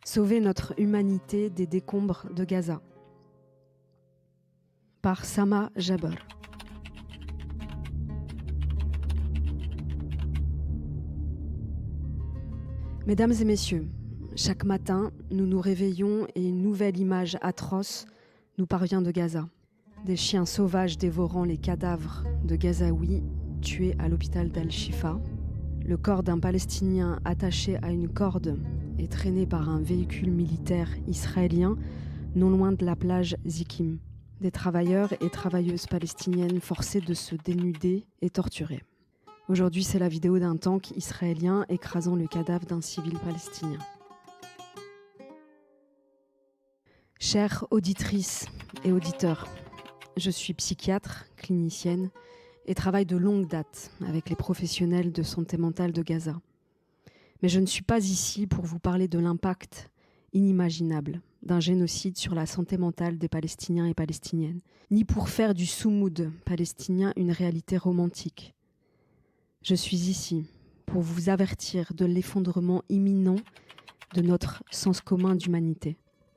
Sauver notre humanité des décombres de Gaza. Par Sama Jabber. Mesdames et messieurs, chaque matin, nous nous réveillons et une nouvelle image atroce nous parvient de Gaza. Des chiens sauvages dévorant les cadavres de Gazaouis tués à l'hôpital d'Al-Shifa. Le corps d'un Palestinien attaché à une corde et traîné par un véhicule militaire israélien non loin de la plage Zikim. Des travailleurs et travailleuses palestiniennes forcés de se dénuder et torturés. Aujourd'hui, c'est la vidéo d'un tank israélien écrasant le cadavre d'un civil palestinien. Chères auditrices et auditeurs, je suis psychiatre, clinicienne et travaille de longue date avec les professionnels de santé mentale de Gaza. Mais je ne suis pas ici pour vous parler de l'impact inimaginable d'un génocide sur la santé mentale des Palestiniens et Palestiniennes, ni pour faire du soumoud palestinien une réalité romantique. Je suis ici pour vous avertir de l'effondrement imminent de notre sens commun d'humanité.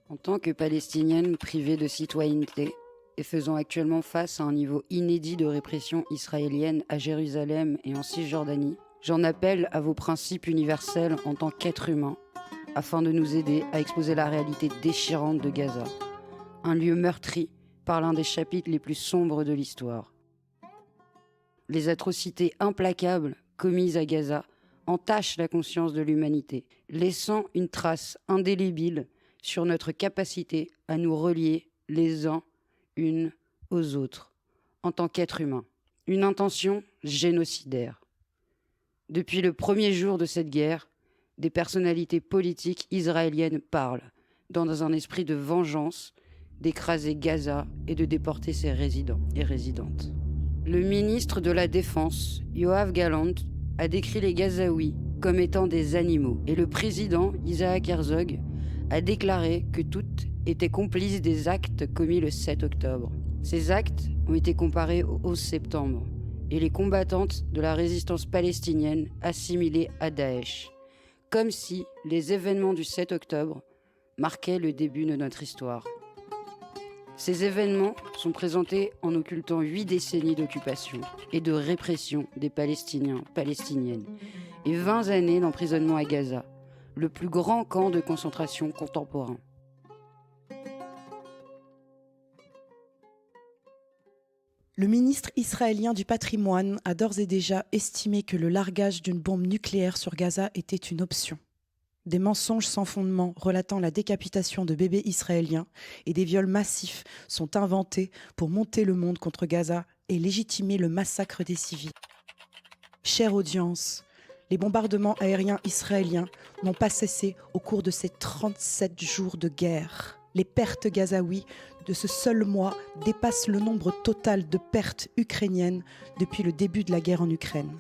En tant que Palestinienne privée de citoyenneté et faisant actuellement face à un niveau inédit de répression israélienne à Jérusalem et en Cisjordanie, j'en appelle à vos principes universels en tant qu'être humain, afin de nous aider à exposer la réalité déchirante de Gaza, un lieu meurtri par l'un des chapitres les plus sombres de l'histoire. Les atrocités implacables commises à Gaza entachent la conscience de l'humanité, laissant une trace indélébile sur notre capacité à nous relier les uns unes aux autres, en tant qu'être humain. Une intention génocidaire. Depuis le premier jour de cette guerre, des personnalités politiques israéliennes parlent, dans un esprit de vengeance, d'écraser Gaza et de déporter ses résidents et résidentes. Le ministre de la Défense, Yoav Gallant, a décrit les Gazaouis comme étant des animaux, et le président Isaac Herzog a déclaré que toutes étaient complices des actes commis le 7 octobre. Ces actes ont été comparés au 11 septembre, et les combattantes de la résistance palestinienne assimilées à Daesh, comme si les événements du 7 octobre marquaient le début de notre histoire. Ces événements sont présentés en occultant 8 décennies d'occupation et de répression des Palestiniens, Palestiniennes, et 20 années d'emprisonnement à Gaza, le plus grand camp de concentration contemporain. Le ministre israélien du patrimoine a d'ores et déjà estimé que le largage d'une bombe nucléaire sur Gaza était une option. Des mensonges sans fondement relatant la décapitation de bébés israéliens et des viols massifs sont inventés pour monter le monde contre Gaza et légitimer le massacre des civils. Chère audience, les bombardements aériens israéliens n'ont pas cessé au cours de ces 37 jours de guerre. Les pertes gazaouis de ce seul mois dépassent le nombre total de pertes ukrainiennes depuis le début de la guerre en Ukraine.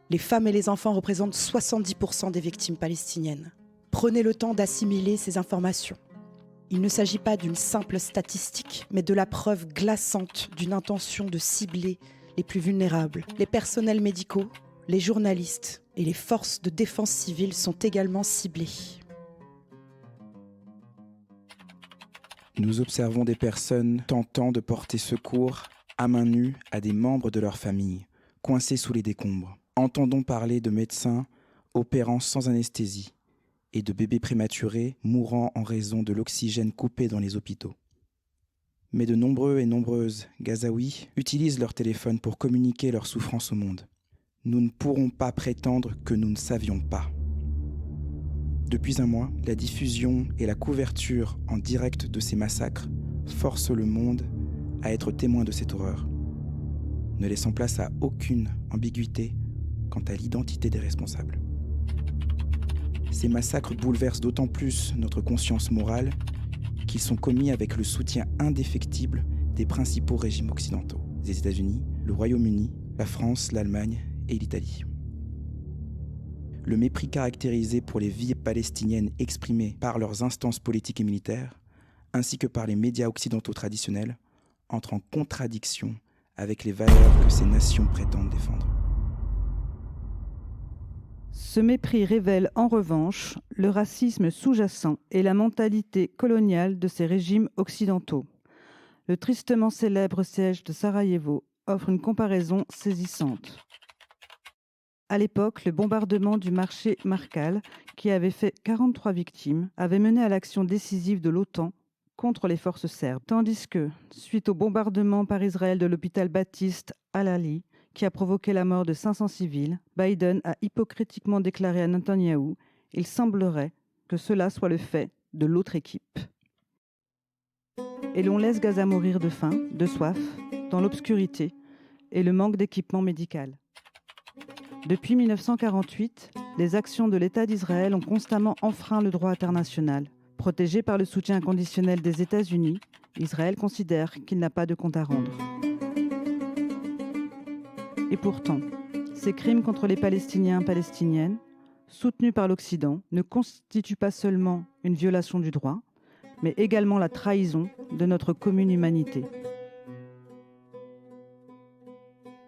Les femmes et les enfants représentent 70% des victimes palestiniennes. Prenez le temps d'assimiler ces informations. Il ne s'agit pas d'une simple statistique, mais de la preuve glaçante d'une intention de cibler les plus vulnérables. Les personnels médicaux, les journalistes et les forces de défense civile sont également ciblés. Nous observons des personnes tentant de porter secours à main nue à des membres de leur famille, coincés sous les décombres. Entendons parler de médecins opérant sans anesthésie et de bébés prématurés mourant en raison de l'oxygène coupé dans les hôpitaux. Mais de nombreux et nombreuses Gazaouis utilisent leur téléphone pour communiquer leur souffrance au monde. Nous ne pourrons pas prétendre que nous ne savions pas. Depuis un mois, la diffusion et la couverture en direct de ces massacres forcent le monde à être témoin de cette horreur, ne laissant place à aucune ambiguïté quant à l'identité des responsables. Ces massacres bouleversent d'autant plus notre conscience morale qu'ils sont commis avec le soutien indéfectible des principaux régimes occidentaux, les États-Unis, le Royaume-Uni, la France, l'Allemagne et l'Italie. Le mépris caractérisé pour les vies palestiniennes exprimées par leurs instances politiques et militaires, ainsi que par les médias occidentaux traditionnels, entre en contradiction avec les valeurs que ces nations prétendent défendre. Ce mépris révèle en revanche le racisme sous-jacent et la mentalité coloniale de ces régimes occidentaux. Le tristement célèbre siège de Sarajevo offre une comparaison saisissante. À l'époque, le bombardement du marché Marcal, qui avait fait 43 victimes, avait mené à l'action décisive de l'OTAN contre les forces serbes, tandis que, suite au bombardement par Israël de l'hôpital Baptiste Al-Ali, qui a provoqué la mort de 500 civils, Biden a hypocritiquement déclaré à Netanyahou « Il semblerait que cela soit le fait de l'autre équipe ». Et l'on laisse Gaza mourir de faim, de soif, dans l'obscurité et le manque d'équipement médical. Depuis 1948, les actions de l'État d'Israël ont constamment enfreint le droit international. Protégé par le soutien inconditionnel des États-Unis, Israël considère qu'il n'a pas de compte à rendre. Et pourtant, ces crimes contre les Palestiniens et Palestiniennes, soutenus par l'Occident, ne constituent pas seulement une violation du droit, mais également la trahison de notre commune humanité.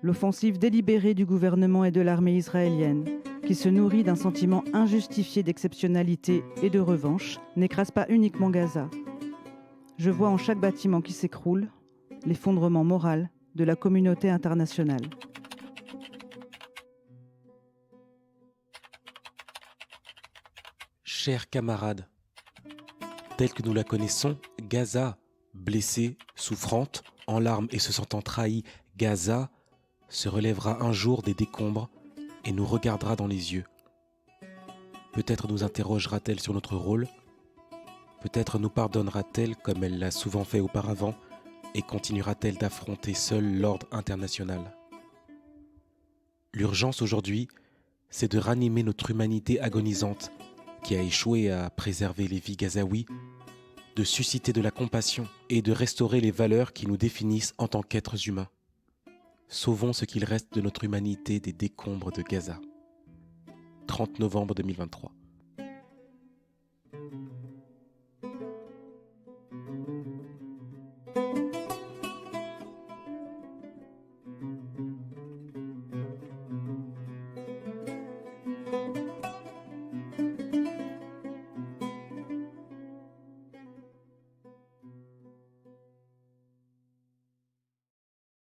L'offensive délibérée du gouvernement et de l'armée israélienne, qui se nourrit d'un sentiment injustifié d'exceptionnalité et de revanche, n'écrase pas uniquement Gaza. Je vois en chaque bâtiment qui s'écroule l'effondrement moral de la communauté internationale. Chers camarades, telle que nous la connaissons, Gaza, blessée, souffrante, en larmes et se sentant trahie, Gaza se relèvera un jour des décombres et nous regardera dans les yeux. Peut-être nous interrogera-t-elle sur notre rôle, peut-être nous pardonnera-t-elle comme elle l'a souvent fait auparavant et continuera-t-elle d'affronter seule l'ordre international. L'urgence aujourd'hui, c'est de ranimer notre humanité agonisante qui a échoué à préserver les vies gazaouis, de susciter de la compassion et de restaurer les valeurs qui nous définissent en tant qu'êtres humains. Sauvons ce qu'il reste de notre humanité des décombres de Gaza. 30 novembre 2023.